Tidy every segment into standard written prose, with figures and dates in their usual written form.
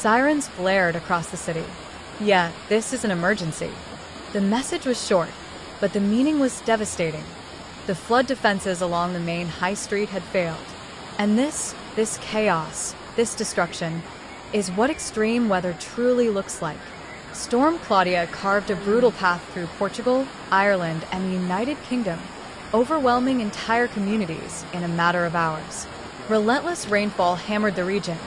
Sirens blared across the city. Yeah, this is an emergency. The message was short, but the meaning was devastating. The flood defenses along the main high street had failed. And this chaos, this destruction, is what extreme weather truly looks like. Storm Claudia carved a brutal path through Portugal, Ireland, and the United Kingdom, overwhelming entire communities in a matter of hours. Relentless rainfall hammered the region,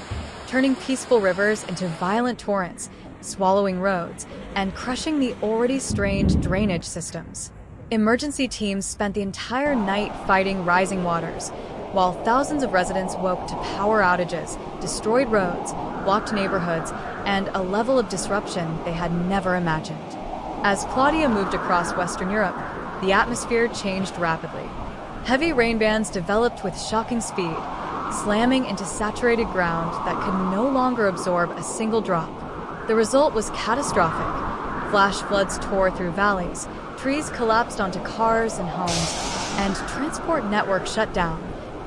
turning peaceful rivers into violent torrents, swallowing roads, and crushing the already strained drainage systems. Emergency teams spent the entire night fighting rising waters, while thousands of residents woke to power outages, destroyed roads, blocked neighborhoods, and a level of disruption they had never imagined. As Claudia moved across Western Europe, the atmosphere changed rapidly. Heavy rain bands developed with shocking speed, slamming into saturated ground that could no longer absorb a single drop. The result was catastrophic. Flash floods tore through valleys, trees collapsed onto cars and homes, and transport networks shut down,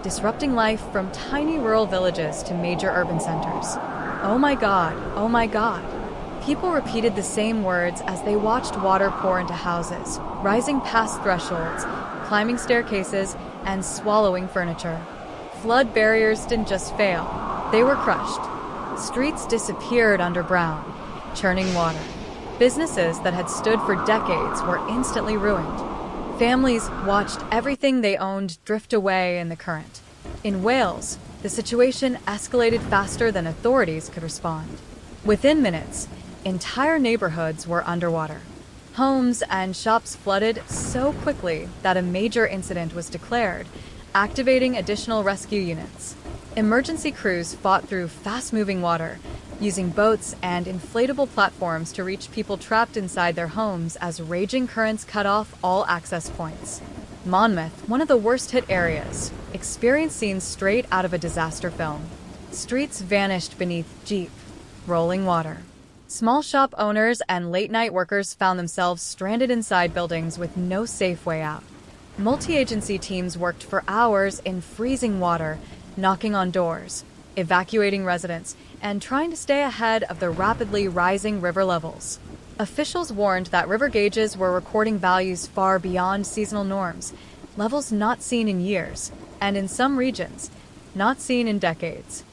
disrupting life from tiny rural villages to major urban centers. Oh my God, oh my God. People repeated the same words as they watched water pour into houses, rising past thresholds, climbing staircases, and swallowing furniture. Flood barriers didn't just fail, they were crushed. Streets disappeared underground, churning water. Businesses that had stood for decades were instantly ruined. Families watched everything they owned drift away in the current. In Wales, the situation escalated faster than authorities could respond. Within minutes, entire neighborhoods were underwater. Homes and shops flooded so quickly that a major incident was declared, activating additional rescue units. Emergency crews fought through fast-moving water, using boats and inflatable platforms to reach people trapped inside their homes as raging currents cut off all access points. Monmouth, one of the worst-hit areas, experienced scenes straight out of a disaster film. Streets vanished beneath deep, rolling water. Small shop owners and late-night workers found themselves stranded inside buildings with no safe way out. Multi-agency teams worked for hours in freezing water, knocking on doors, evacuating residents, and trying to stay ahead of the rapidly rising river levels. Officials warned that river gauges were recording values far beyond seasonal norms, levels not seen in years, and in some regions, not seen in decades.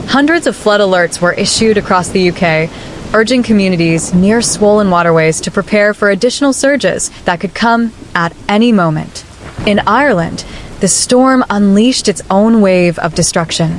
Hundreds of flood alerts were issued across the UK, urging communities near swollen waterways to prepare for additional surges that could come at any moment. In Ireland, the storm unleashed its own wave of destruction.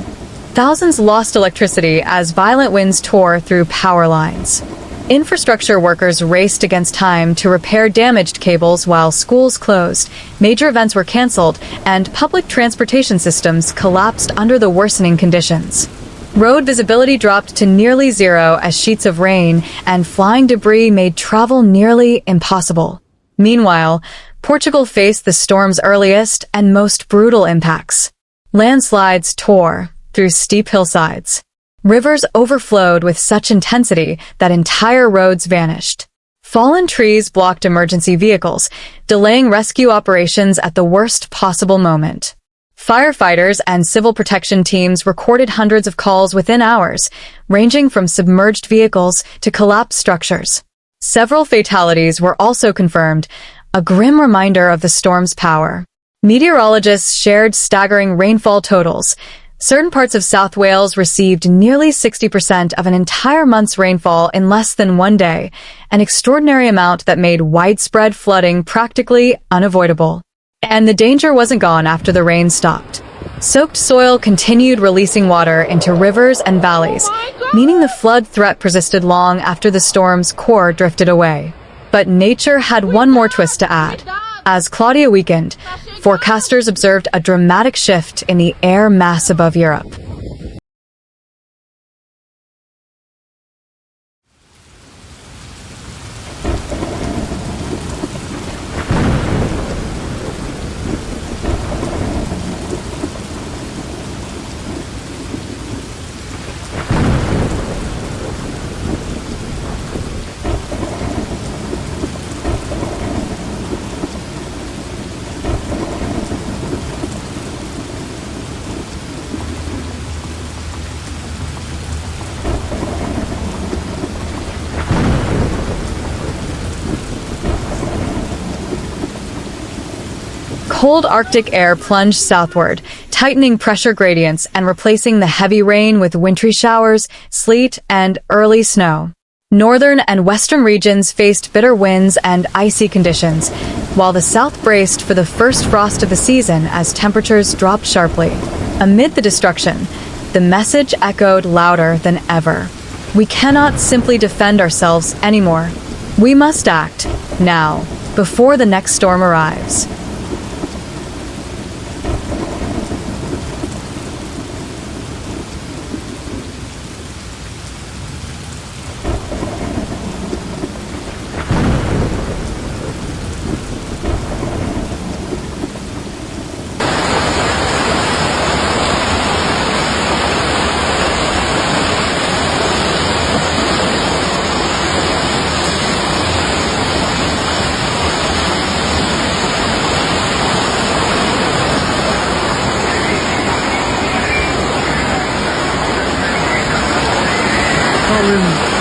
Thousands lost electricity as violent winds tore through power lines. Infrastructure workers raced against time to repair damaged cables while schools closed, major events were cancelled, and public transportation systems collapsed under the worsening conditions. Road visibility dropped to nearly zero as sheets of rain and flying debris made travel nearly impossible. Meanwhile, Portugal faced the storm's earliest and most brutal impacts. Landslides tore through steep hillsides. Rivers overflowed with such intensity that entire roads vanished. Fallen trees blocked emergency vehicles, delaying rescue operations at the worst possible moment. Firefighters and civil protection teams recorded hundreds of calls within hours, ranging from submerged vehicles to collapsed structures. Several fatalities were also confirmed, a grim reminder of the storm's power. Meteorologists shared staggering rainfall totals. Certain parts of South Wales received nearly 60% of an entire month's rainfall in less than one day, an extraordinary amount that made widespread flooding practically unavoidable. And the danger wasn't gone after the rain stopped. Soaked soil continued releasing water into rivers and valleys, meaning the flood threat persisted long after the storm's core drifted away. But nature had one more twist to add. As Claudia weakened, forecasters observed a dramatic shift in the air mass above Europe. Cold Arctic air plunged southward, tightening pressure gradients and replacing the heavy rain with wintry showers, sleet, and early snow. Northern and western regions faced bitter winds and icy conditions, while the south braced for the first frost of the season as temperatures dropped sharply. Amid the destruction, the message echoed louder than ever. We cannot simply defend ourselves anymore. We must act, now, before the next storm arrives. Colin.